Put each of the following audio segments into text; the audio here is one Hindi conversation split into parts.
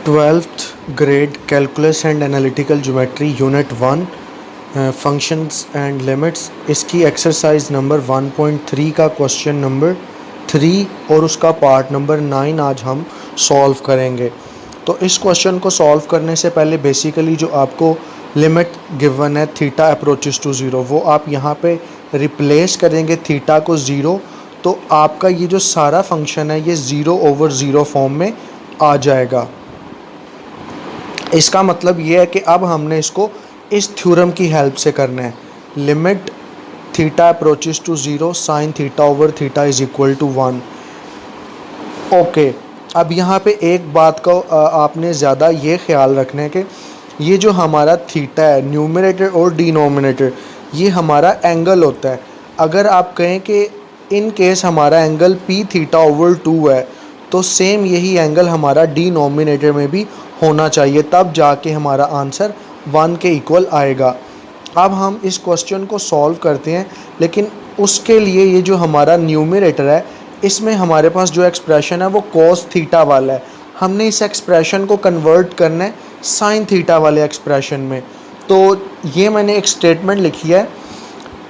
Twelfth grade calculus and analytical geometry unit 1 functions and limits, इसकी एक्सरसाइज नंबर 1.3 का क्वेश्चन नंबर 3 और उसका पार्ट नंबर 9 आज हम सॉल्व करेंगे। तो इस क्वेश्चन को सॉल्व करने से पहले बेसिकली जो आपको लिमिट गिवन है थीटा अप्रोचेस टू ज़ीरो, वो आप यहाँ पे रिप्लेस करेंगे थीटा को ज़ीरो, तो आपका ये जो सारा फंक्शन है ये ज़ीरो ओवर ज़ीरो फॉर्म में आ जाएगा। इसका मतलब ये है कि अब हमने इसको इस थ्योरम की हेल्प से करना है। Limit theta approaches to zero sine theta over theta is equal to 1। Okay, अब यहाँ पे एक बात का आपने ज़्यादा ये ख्याल रखना है कि ये जो हमारा थीटा है न्यूमरेटर और डिनोमिनेटर, ये हमारा एंगल होता है। अगर आप कहें कि इन केस हमारा एंगल पी थीटा ओवर 2 है, तो सेम यही एंगल हमारा डिनोमिनेटर में भी होना चाहिए, तब जाके हमारा आंसर 1 के इक्वल आएगा। अब हम इस क्वेश्चन को सॉल्व करते हैं, लेकिन उसके लिए ये जो हमारा न्यूमरेटर है इसमें हमारे पास जो एक्सप्रेशन है वो कॉस थीटा वाला है। हमने इस एक्सप्रेशन को कन्वर्ट करना है साइन थीटा वाले एक्सप्रेशन में। तो ये मैंने एक स्टेटमेंट लिखी है,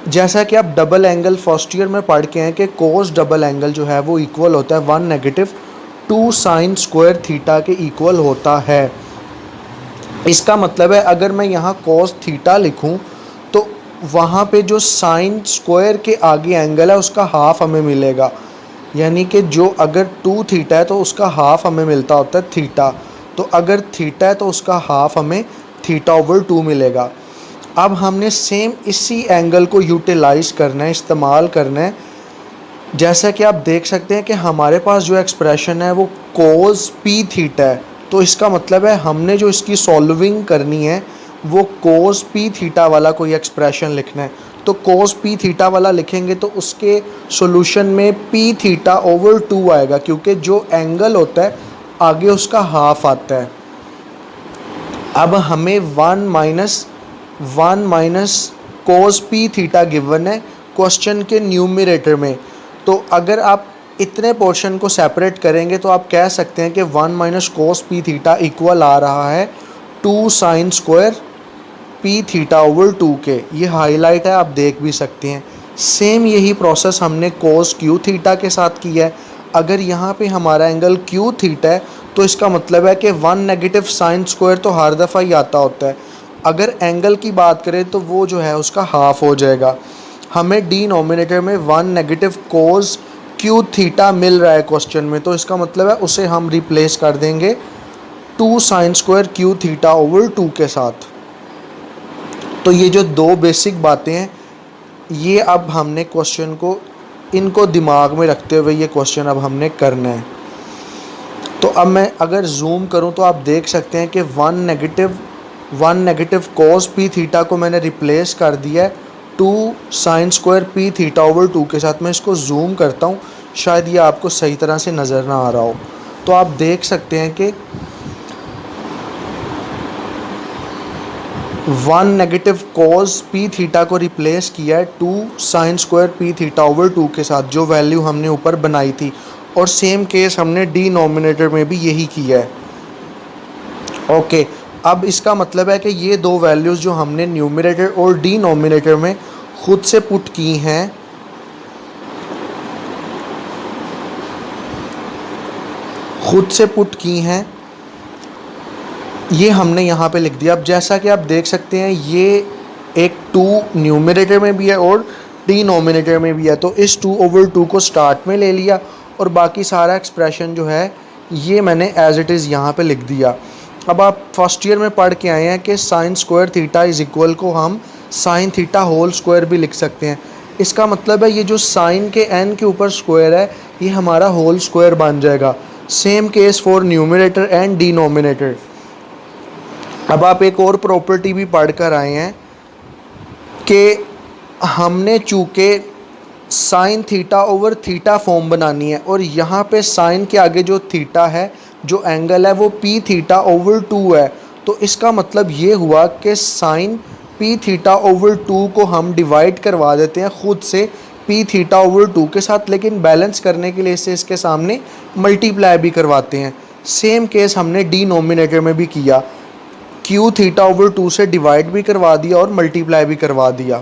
जैसा कि आप डबल एंगल फर्स्ट ईयर में पढ़ के हैं कि कोस डबल एंगल जो है वो इक्वल होता है 1 नेगेटिव 2 साइन स्क्वायर थीटा के इक्वल होता है। इसका मतलब है अगर मैं यहाँ कोस थीटा लिखूँ तो वहाँ पे जो साइन स्क्वायर के आगे एंगल है उसका हाफ हमें मिलेगा, यानी कि जो अगर 2 थीटा है तो उसका हाफ हमें मिलता होता है थीटा, तो अगर थीटा है तो उसका हाफ हमें थीटा ओवर 2 मिलेगा। अब हमने सेम इसी एंगल को यूटिलाइज करना है, इस्तेमाल करना है। जैसा कि आप देख सकते हैं कि हमारे पास जो एक्सप्रेशन है वो कोस पी थीटा है, तो इसका मतलब है हमने जो इसकी सॉल्विंग करनी है वो कोस पी थीटा वाला कोई एक्सप्रेशन लिखना है। तो कोस पी थीटा वाला लिखेंगे तो उसके सॉल्यूशन में पी थीटा ओवर 2 आएगा, क्योंकि जो एंगल होता है आगे उसका हाफ आता है। अब हमें 1 minus cos P theta given है क्वेश्चन के न्यूमरेटर में। तो अगर आप इतने पोर्शन को सेपरेट करेंगे तो आप कह सकते हैं कि 1 minus cos P theta equal आ रहा है 2 sine square P theta over 2 के। ये हाईलाइट है, आप देख भी सकते हैं। सेम यही प्रोसेस हमने कोस क्यू थीटा के साथ किया है। अगर यहाँ पे हमारा एंगल क्यू थीटा है तो इसका मतलब है कि 1 नेगेटिव साइन स्क्वायर तो हर दफ़ा ही आता होता है। अगर एंगल की बात करें तो वो जो है उसका हाफ हो जाएगा। हमें डिनोमिनेटर में 1 नेगेटिव कोस क्यू थीटा मिल रहा है क्वेश्चन में, तो इसका मतलब है उसे हम रिप्लेस कर देंगे 2 sine square Q theta over 2 के साथ। तो ये जो दो बेसिक बातें हैं ये अब हमने क्वेश्चन को इनको दिमाग में रखते हुए ये क्वेश्चन अब हमने करना है। तो अब मैं अगर जूम करूं तो आप देख सकते हैं कि 1 नेगेटिव कोस पी थीटा को मैंने रिप्लेस कर दिया है 2 sine square P theta over 2 के साथ। मैं इसको जूम करता हूं, शायद ये आपको सही तरह से नज़र ना आ रहा हो। तो आप देख सकते हैं कि 1 नेगेटिव कोस पी थीटा को रिप्लेस किया है 2 sine square P theta over 2 के साथ, जो वैल्यू हमने ऊपर बनाई थी। और सेम केस हमने डिनोमिनेटर में भी यही किया है। ओके, अब इसका मतलब है कि ये दो वैल्यूज़ जो हमने न्यूमरेटर और डिनोमिनेटर में खुद से पुट की हैं, ये हमने यहाँ पे लिख दिया। अब जैसा कि आप देख सकते हैं ये एक 2 न्यूमरेटर में भी है और डिनोमिनेटर में भी है, तो इस 2 ओवर 2 को स्टार्ट में ले लिया और बाकी सारा एक्सप्रेशन जो है ये मैंने एज इट इज़ यहाँ पे लिख दिया। अब आप फर्स्ट ईयर में पढ़ के आए हैं कि sine square theta is equal को हम साइन थीटा होल स्क्वायर भी लिख सकते हैं। इसका मतलब है ये जो साइन के n के ऊपर स्क्वायर है ये हमारा होल स्क्वायर बन जाएगा। Same case for numerator and denominator. अब आप एक और प्रॉपर्टी भी पढ़ कर आए हैं कि हमने चूँकि sign theta over theta form बनानी है और यहाँ पे साइन के आगे जो थीटा है, जो एंगल है वो पी थीटा ओवर 2 है, तो इसका मतलब ये हुआ कि साइन पी थीटा ओवर 2 को हम डिवाइड करवा देते हैं खुद से पी थीटा ओवर 2 के साथ, लेकिन बैलेंस करने के लिए इसे इसके सामने मल्टीप्लाई भी करवाते हैं। सेम केस हमने डिनोमिनेटर में भी किया, क्यू थीटा ओवर 2 से डिवाइड भी करवा दिया और मल्टीप्लाई भी करवा दिया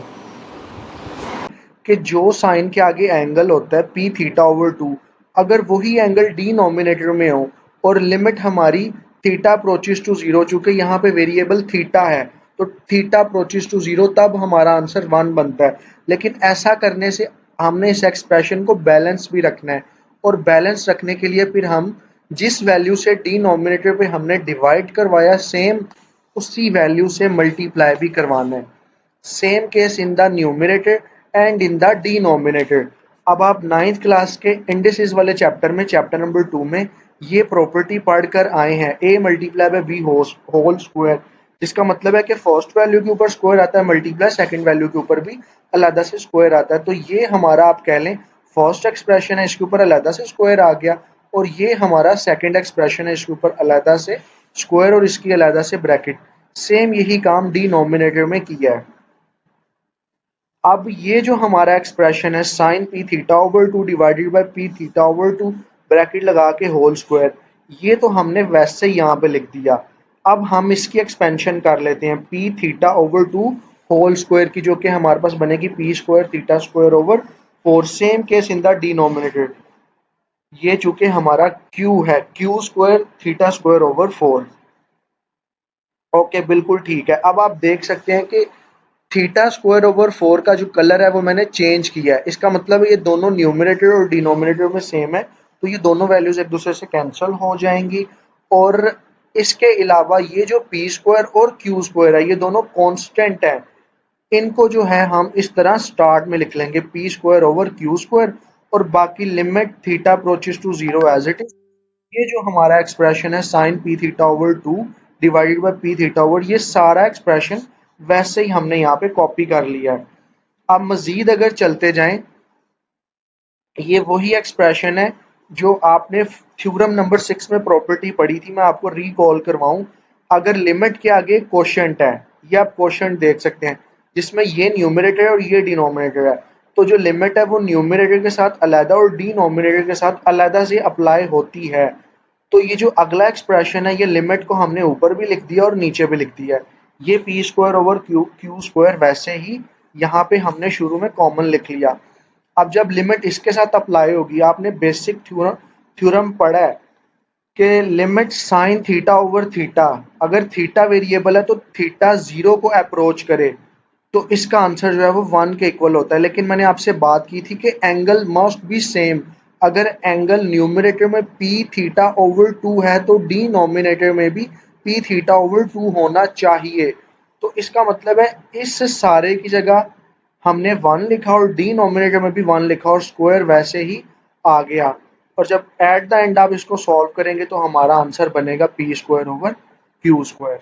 कि जो साइन के आगे एंगल होता है पी थीटा ओवर 2, अगर वही एंगल डिनोमिनेटर में हो और लिमिट हमारी थीटा अप्रोचेस टू जीरो, चूंकि यहाँ पे वेरिएबल थीटा है तो थीटा अप्रोचेस टू जीरो, तब हमारा आंसर 1 बनता है। लेकिन ऐसा करने से हमने इस एक्सप्रेशन को बैलेंस भी रखना है, और बैलेंस रखने के लिए फिर हम जिस वैल्यू से डिनोमिनेटर पे हमने डिवाइड करवाया सेम उसी वैल्यू से मल्टीप्लाई भी करवाना है। Same case in the numerator and in the denominator. अब आप 9th क्लास के इंडिसेस वाले चैप्टर में, चैप्टर नंबर 2 में ये प्रॉपर्टी पढ़कर आए हैं, a multiply by b whole square, जिसका मतलब है कि फर्स्ट वैल्यू के ऊपर स्क्वायर आता है मल्टीप्लाई सेकंड वैल्यू के ऊपर भी अलग से स्क्वायर आता है। तो ये हमारा आप कह लें फर्स्ट एक्सप्रेशन है, इसके ऊपर अलग से स्क्वायर आ गया, और ये हमारा सेकंड एक्सप्रेशन है, इसके ऊपर अलग से स्क्वायर और इसकी अलग से ब्रैकेट। सेम यही काम डिनोमिनेटर में किया है। अब ये जो हमारा एक्सप्रेशन है sine p theta over 2 divided by p theta over 2 bracket लगा के होल स्क्वायर, ये तो हमने वैसे ही यहाँ पे लिख दिया। अब हम इसकी एक्सपेंशन कर लेते हैं p theta over 2 whole square की, जो कि हमारे पास बनेगी p square theta square over 4। Same case in the denominator, ये चूंकि हमारा क्यू है, q square theta square over 4। Okay, बिल्कुल ठीक है। अब आप देख सकते हैं कि थीटा स्क्वायर ओवर 4 का जो कलर है वो मैंने चेंज किया है। इसका मतलब है ये दोनों न्यूमरेटर और डिनोमिनेटर में सेम है, तो ये दोनों वैल्यूज एक दूसरे से कैंसिल हो जाएंगी। और इसके अलावा ये जो पी स्क्वायर और क्यू स्क्वायर है ये दोनों कांस्टेंट है, इनको जो है हम इस तरह स्टार्ट में लिख लेंगे p square over q square, और बाकी limit theta approaches to zero as it is. ये जो हमारा एक्सप्रेशन है sine p theta over 2 divided by p theta over, ये सारा एक्सप्रेशन वैसे ही हमने यहाँ पे कॉपी कर लिया है। अब मजीद अगर चलते जाएं, ये वही एक्सप्रेशन है जो आपने थ्योरम नंबर 6 में प्रॉपर्टी पढ़ी थी, मैं आपको रिकॉल करवाऊं। अगर लिमिट के आगे क्वोशंट है, ये आप क्वोशंट देख सकते हैं जिसमें ये न्यूमरेटर है और ये डिनोमिनेटर है, तो जो लिमिट है वो न्यूमरेटर के साथ अलग और डिनोमिनेटर के साथ अलग से अप्लाई होती है। तो ये जो अगला एक्सप्रेशन है ये लिमिट को हमने ऊपर भी लिख दिया और नीचे भी लिख दिया है। ये P square over q square वैसे ही यहाँ पे हमने शुरू में कॉमन लिख लिया। अब जब लिमिट इसके साथ अप्लाई होगी, आपने बेसिक थ्योरम पढ़ा है कि limit sign theta over theta, अगर थीटा वेरिएबल है तो थीटा जीरो को अप्रोच करे तो इसका आंसर जो है वो 1 के इक्वल होता है। लेकिन मैंने आपसे बात की थी कि एंगल मस्ट बी सेम, अगर एंगल न्यूमरेटर में पी थीटा ओवर 2 है तो डिनोमिनेटर में भी पी थीटा ओवर 2 होना चाहिए। तो इसका मतलब है इस सारे की जगह हमने 1 लिखा और डिनोमिनेटर में भी 1 लिखा और स्क्वायर वैसे ही आ गया। और जब एट द एंड आप इसको सॉल्व करेंगे तो हमारा आंसर बनेगा P square over q square.